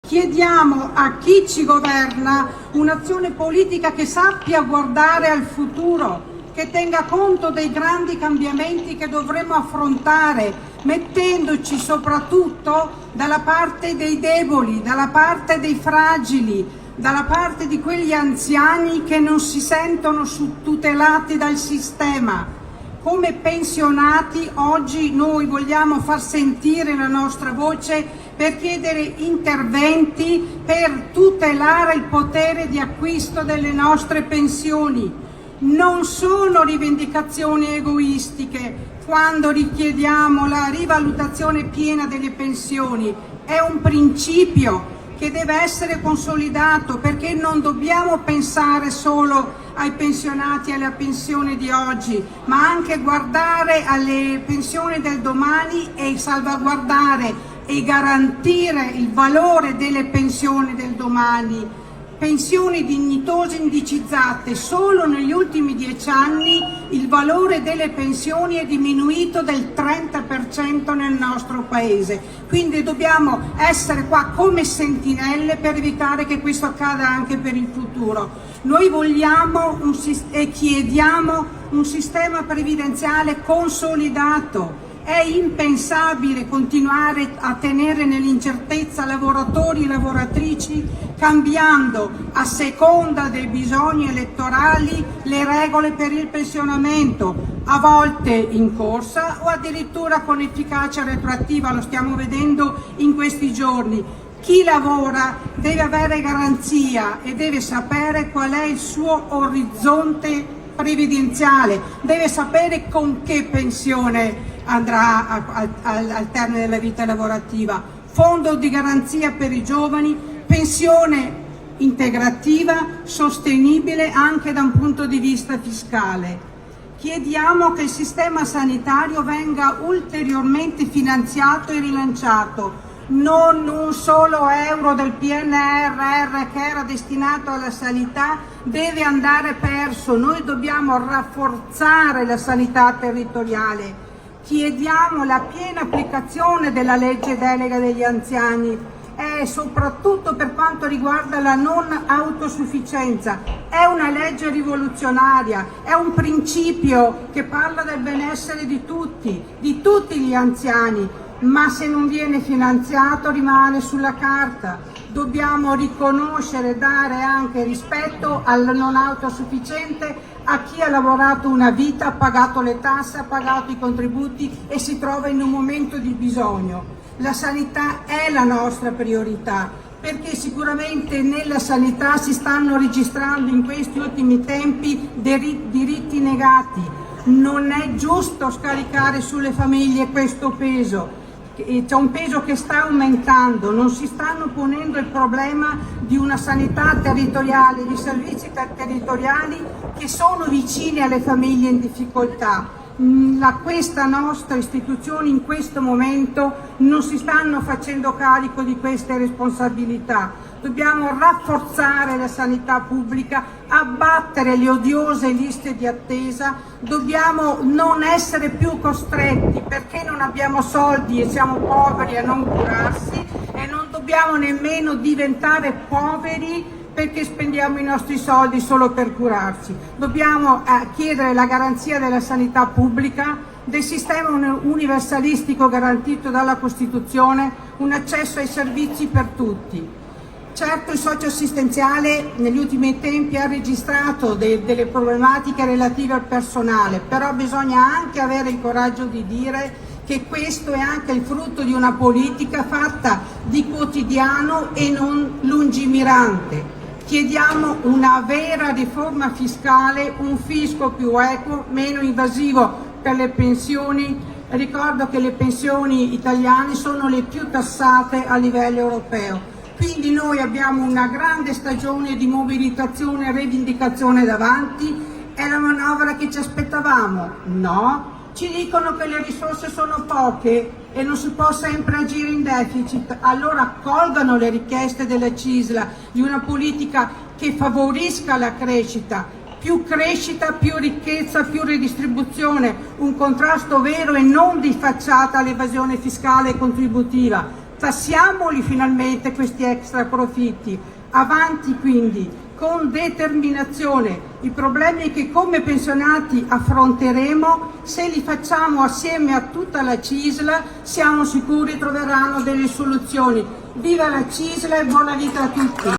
Chiediamo a chi ci governa un'azione politica che sappia guardare al futuro, che tenga conto dei grandi cambiamenti che dovremo affrontare, mettendoci soprattutto dalla parte dei deboli, dalla parte dei fragili, dalla parte di quegli anziani che non si sentono tutelati dal sistema. Come pensionati oggi noi vogliamo far sentire la nostra voce per chiedere interventi per tutelare il potere di acquisto delle nostre pensioni. Non sono rivendicazioni egoistiche quando richiediamo la rivalutazione piena delle pensioni, è un principio che deve essere consolidato, perché non dobbiamo pensare solo ai pensionati e alla pensione di oggi, ma anche guardare alle pensioni del domani e salvaguardare e garantire il valore delle pensioni del domani. Pensioni dignitose indicizzate. Solo negli ultimi 10 anni il valore delle pensioni è diminuito del 30% nel nostro paese, quindi dobbiamo essere qua come sentinelle per evitare che questo accada anche per il futuro. Noi vogliamo e chiediamo un sistema previdenziale consolidato. È impensabile continuare a tenere nell'incertezza lavoratori e lavoratrici, cambiando a seconda dei bisogni elettorali le regole per il pensionamento, a volte in corsa o addirittura con efficacia retroattiva, lo stiamo vedendo in questi giorni. Chi lavora deve avere garanzia e deve sapere qual è il suo orizzonte previdenziale, deve sapere con che pensione andrà al termine della vita lavorativa. Fondo di garanzia per i giovani, pensione integrativa, sostenibile anche da un punto di vista fiscale. Chiediamo che il sistema sanitario venga ulteriormente finanziato e rilanciato. Non un solo euro del PNRR che era destinato alla sanità deve andare perso. Noi dobbiamo rafforzare la sanità territoriale. Chiediamo la piena applicazione della legge delega degli anziani e soprattutto per quanto riguarda la non autosufficienza. È una legge rivoluzionaria, è un principio che parla del benessere di tutti gli anziani, ma se non viene finanziato rimane sulla carta. Dobbiamo riconoscere e dare anche rispetto al non autosufficiente a chi ha lavorato una vita, ha pagato le tasse, ha pagato i contributi e si trova in un momento di bisogno. La sanità è la nostra priorità, perché sicuramente nella sanità si stanno registrando in questi ultimi tempi diritti negati. Non è giusto scaricare sulle famiglie questo peso. C'è un peso che sta aumentando, non si stanno ponendo il problema di una sanità territoriale, di servizi territoriali che sono vicini alle famiglie in difficoltà. Questa nostra istituzione in questo momento non si stanno facendo carico di queste responsabilità. Dobbiamo rafforzare la sanità pubblica, abbattere le odiose liste di attesa, dobbiamo non essere più costretti perché non abbiamo soldi e siamo poveri a non curarsi, e non dobbiamo nemmeno diventare poveri perché spendiamo i nostri soldi solo per curarci. Dobbiamo chiedere la garanzia della sanità pubblica, del sistema universalistico garantito dalla Costituzione, un accesso ai servizi per tutti. Certo, il socioassistenziale negli ultimi tempi ha registrato delle problematiche relative al personale, però bisogna anche avere il coraggio di dire che questo è anche il frutto di una politica fatta di quotidiano e non lungimirante. Chiediamo una vera riforma fiscale, un fisco più equo, meno invasivo per le pensioni. Ricordo che le pensioni italiane sono le più tassate a livello europeo. Quindi noi abbiamo una grande stagione di mobilitazione e rivendicazione davanti. È la manovra che ci aspettavamo? No. Ci dicono che le risorse sono poche e non si può sempre agire in deficit, allora accolgano le richieste della CISLA di una politica che favorisca la crescita, più ricchezza, più redistribuzione, un contrasto vero e non di facciata all'evasione fiscale e contributiva. Tassiamoli finalmente questi extra profitti. Avanti quindi, con determinazione. I problemi che come pensionati affronteremo, se li facciamo assieme a tutta la CISL, siamo sicuri troveranno delle soluzioni. Viva la CISL e buona vita a tutti!